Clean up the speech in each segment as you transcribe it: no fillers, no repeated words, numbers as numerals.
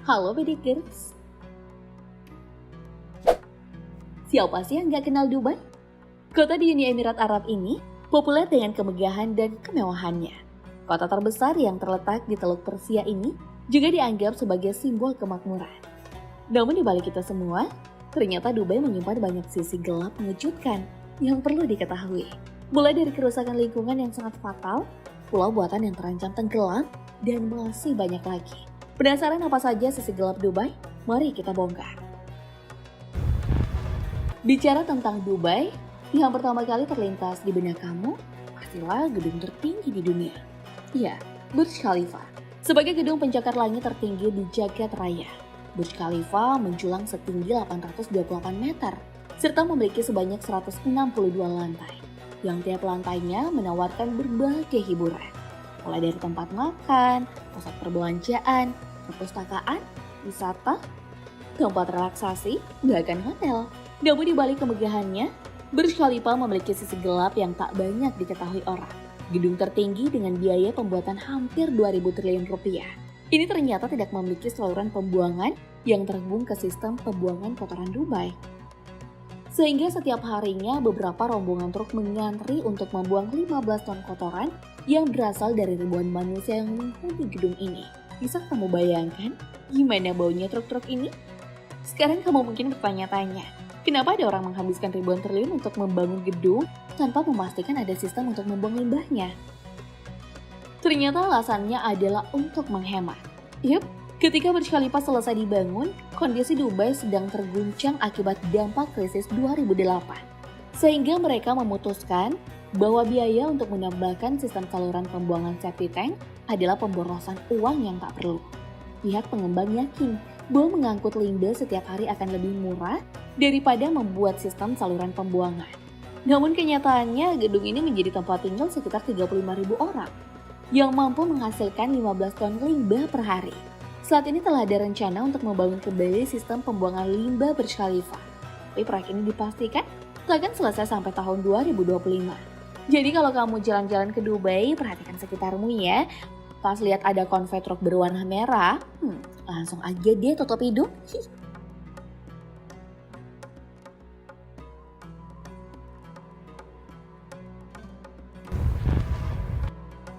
Halo Bedikers, siapa sih yang gak kenal Dubai? Kota di Uni Emirat Arab ini populer dengan kemegahan dan kemewahannya. Kota terbesar yang terletak di Teluk Persia ini juga dianggap sebagai simbol kemakmuran. Namun di balik itu semua, ternyata Dubai menyimpan banyak sisi gelap mengejutkan yang perlu diketahui. Mulai dari kerusakan lingkungan yang sangat fatal, pulau buatan yang terancam tenggelam, dan masih banyak lagi. Penasaran apa saja sisi gelap Dubai? Mari kita bongkar. Bicara tentang Dubai, yang pertama kali terlintas di benak kamu pastilah gedung tertinggi di dunia. Ya, Burj Khalifa. Sebagai gedung pencakar langit tertinggi di jagat raya, Burj Khalifa menjulang setinggi 828 meter, serta memiliki sebanyak 162 lantai, yang tiap lantainya menawarkan berbagai hiburan. Mulai dari tempat makan, pusat perbelanjaan, perpustakaan, wisata, tempat relaksasi, bahkan hotel. Namun di balik kemegahannya, Burj Khalifa memiliki sisi gelap yang tak banyak diketahui orang. Gedung tertinggi dengan biaya pembuatan hampir 2.000 triliun rupiah. Ini ternyata tidak memiliki saluran pembuangan yang terhubung ke sistem pembuangan kotoran Dubai. Sehingga setiap harinya beberapa rombongan truk mengantri untuk membuang 15 ton kotoran yang berasal dari ribuan manusia yang menghuni gedung ini. Bisa kamu bayangkan gimana baunya truk-truk ini? Sekarang kamu mungkin bertanya-tanya, kenapa ada orang menghabiskan ribuan triliun untuk membangun gedung tanpa memastikan ada sistem untuk membuang limbahnya? Ternyata alasannya adalah untuk menghemat. Yup, ketika Burj Khalifa selesai dibangun, kondisi Dubai sedang terguncang akibat dampak krisis 2008. Sehingga mereka memutuskan bahwa biaya untuk menambahkan sistem saluran pembuangan septic tank adalah pemborosan uang yang tak perlu. Pihak pengembang yakin bahwa mengangkut limbah setiap hari akan lebih murah daripada membuat sistem saluran pembuangan. Namun kenyataannya gedung ini menjadi tempat tinggal sekitar 35.000 orang yang mampu menghasilkan 15 ton limbah per hari. Saat ini telah ada rencana untuk membangun kembali sistem pembuangan limbah Burj Khalifa. Tapi proyek ini dipastikan akan selesai sampai tahun 2025. Jadi kalau kamu jalan-jalan ke Dubai, perhatikan sekitarmu ya. Pas lihat ada konvoi truk berwarna merah, langsung aja deh tutup hidung.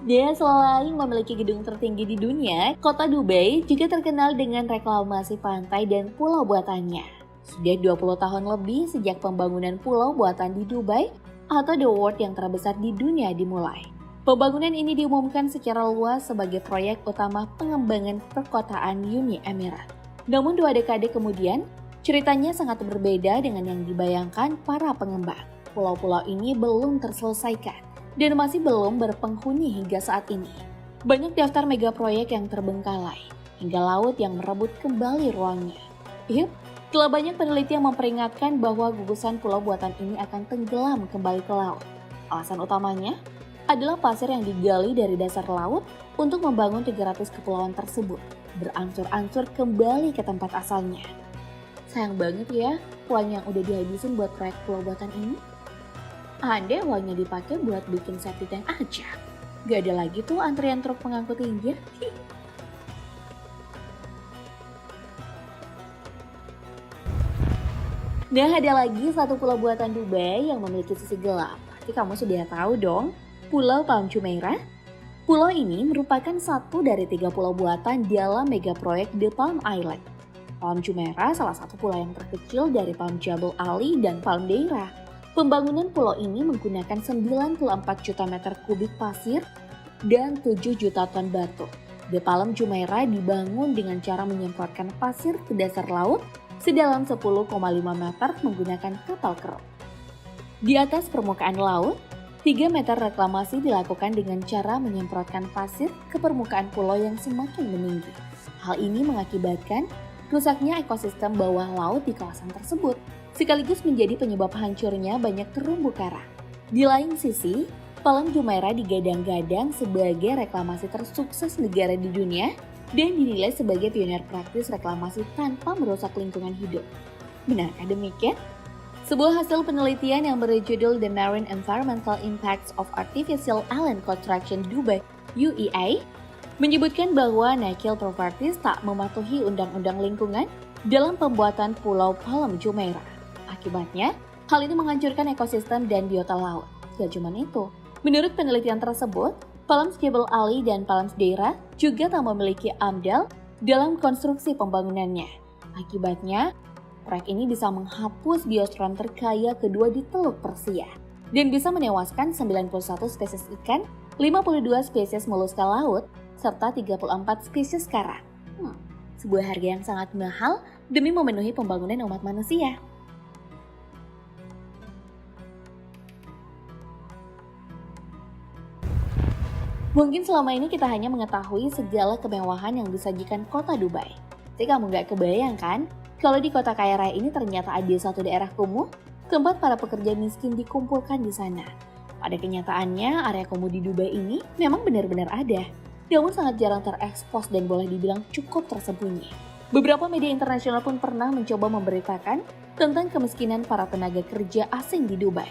Dan selain memiliki gedung tertinggi di dunia, kota Dubai juga terkenal dengan reklamasi pantai dan pulau buatannya. Sudah 20 tahun lebih sejak pembangunan pulau buatan di Dubai atau The World yang terbesar di dunia dimulai. Pembangunan ini diumumkan secara luas sebagai proyek utama pengembangan perkotaan Uni Emirat. Namun 2 dekade kemudian, ceritanya sangat berbeda dengan yang dibayangkan para pengembang. Pulau-pulau ini belum terselesaikan dan masih belum berpenghuni hingga saat ini. Banyak daftar mega proyek yang terbengkalai, hingga laut yang merebut kembali ruangnya. Yup, telah banyak peneliti yang memperingatkan bahwa gugusan pulau buatan ini akan tenggelam kembali ke laut. Alasan utamanya adalah pasir yang digali dari dasar laut untuk membangun 300 kepulauan tersebut berangsur-angsur kembali ke tempat asalnya. Sayang banget ya, uang yang udah dihabisin buat proyek pulau buatan ini. Andai uangnya dipakai buat bikin septic tank aja, gak ada lagi tuh antrian truk pengangkut limbah. Nah, ada lagi satu pulau buatan Dubai yang memiliki sisi gelap. Pasti kamu sudah tahu dong, Pulau Palm Jumeirah. Pulau ini merupakan satu dari 3 pulau buatan dalam mega proyek The Palm Island. Palm Jumeirah salah satu pulau yang terkecil dari Palm Jabal Ali dan Palm Deira. Pembangunan pulau ini menggunakan 94 juta meter kubik pasir dan 7 juta ton batu. The Palm Jumeirah dibangun dengan cara menyemprotkan pasir ke dasar laut sedalam 10,5 meter menggunakan kapal keruk. Di atas permukaan laut, 3 meter reklamasi dilakukan dengan cara menyemprotkan pasir ke permukaan pulau yang semakin meninggi. Hal ini mengakibatkan rusaknya ekosistem bawah laut di kawasan tersebut, sekaligus menjadi penyebab hancurnya banyak terumbu karang. Di lain sisi, Palm Jumeirah digadang-gadang sebagai reklamasi tersukses negara di dunia dan dinilai sebagai pionir praktis reklamasi tanpa merusak lingkungan hidup. Benarkah demikian? Sebuah hasil penelitian yang berjudul The Marine Environmental Impacts of Artificial Island Construction Dubai (UEA) menyebutkan bahwa Nakheel Properties tak mematuhi undang-undang lingkungan dalam pembuatan Pulau Palm Jumeirah. Akibatnya, hal ini menghancurkan ekosistem dan biota laut. Gak cuma itu, menurut penelitian tersebut, Palms Jebel Ali dan Palms Deira juga tak memiliki AMDAL dalam konstruksi pembangunannya. Akibatnya, proyek ini bisa menghapus biosfera terkaya kedua di Teluk Persia dan bisa menewaskan 91 spesies ikan, 52 spesies moluska laut, serta 34 spesies karang. Sebuah harga yang sangat mahal demi memenuhi pembangunan umat manusia. Mungkin selama ini kita hanya mengetahui segala kemewahan yang disajikan kota Dubai. Tapi kamu nggak kebayang kan, kalau di kota kaya raya ini ternyata ada satu daerah kumuh, tempat para pekerja miskin dikumpulkan di sana. Pada kenyataannya, area kumuh di Dubai ini memang benar-benar ada, namun sangat jarang terekspos dan boleh dibilang cukup tersembunyi. Beberapa media internasional pun pernah mencoba memberitakan tentang kemiskinan para tenaga kerja asing di Dubai.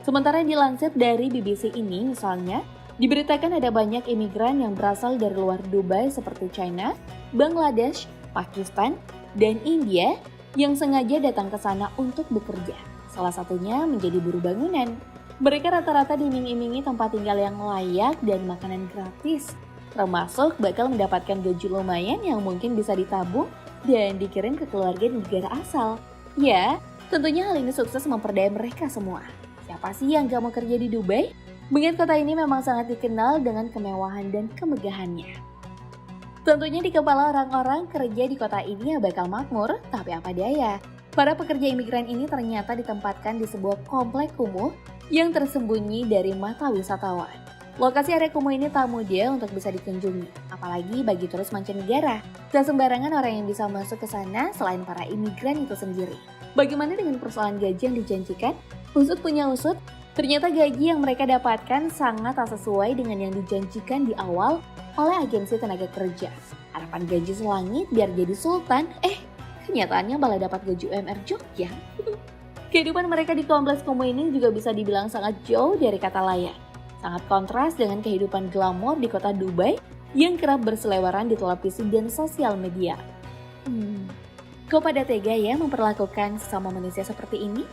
Sementara dilansir dari BBC ini misalnya, diberitakan ada banyak imigran yang berasal dari luar Dubai seperti China, Bangladesh, Pakistan, dan India yang sengaja datang ke sana untuk bekerja. Salah satunya menjadi buruh bangunan. Mereka rata-rata diiming-imingi tempat tinggal yang layak dan makanan gratis, termasuk bakal mendapatkan gaji lumayan yang mungkin bisa ditabung dan dikirim ke keluarga di negara asal. Ya, tentunya hal ini sukses memperdaya mereka semua. Siapa sih yang gak mau kerja di Dubai? Mengingat kota ini memang sangat dikenal dengan kemewahan dan kemegahannya. Tentunya di kepala orang-orang kerja di kota ini ya bakal makmur, tapi apa daya. Para pekerja imigran ini ternyata ditempatkan di sebuah komplek kumuh yang tersembunyi dari mata wisatawan. Lokasi area kumuh ini tak mudah untuk bisa dikunjungi, apalagi bagi turis mancanegara. Tak sembarangan orang yang bisa masuk ke sana selain para imigran itu sendiri. Bagaimana dengan persoalan gaji yang dijanjikan? Usut punya usut, ternyata gaji yang mereka dapatkan sangat tak sesuai dengan yang dijanjikan di awal oleh agensi tenaga kerja. Harapan gaji selangit biar jadi sultan, kenyataannya malah dapat gaji UMR Jogja. Kehidupan mereka di kompleks kumuh ini juga bisa dibilang sangat jauh dari kata layak. Sangat kontras dengan kehidupan glamor di kota Dubai yang kerap berseleweran di televisi dan sosial media. Kok pada tega ya memperlakukan sesama manusia seperti ini?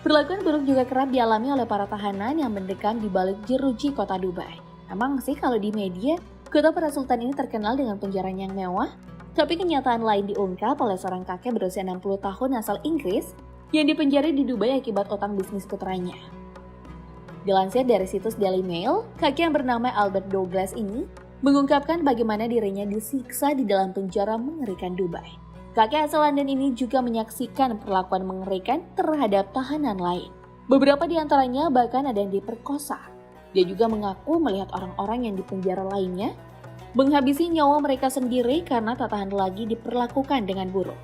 Perlakuan buruk juga kerap dialami oleh para tahanan yang mendekam di balik jeruji kota Dubai. Emang sih kalau di media, kota para sultan ini terkenal dengan penjaranya yang mewah, tapi kenyataan lain diungkap oleh seorang kakek berusia 60 tahun asal Inggris yang dipenjara di Dubai akibat utang bisnis putranya. Dilansir dari situs Daily Mail, kakek yang bernama Albert Douglas ini mengungkapkan bagaimana dirinya disiksa di dalam penjara mengerikan Dubai. Kakek asal London ini juga menyaksikan perlakuan mengerikan terhadap tahanan lain. Beberapa di antaranya bahkan ada yang diperkosa. Dia juga mengaku melihat orang-orang yang dipenjara lainnya menghabisi nyawa mereka sendiri karena tak tahan lagi diperlakukan dengan buruk.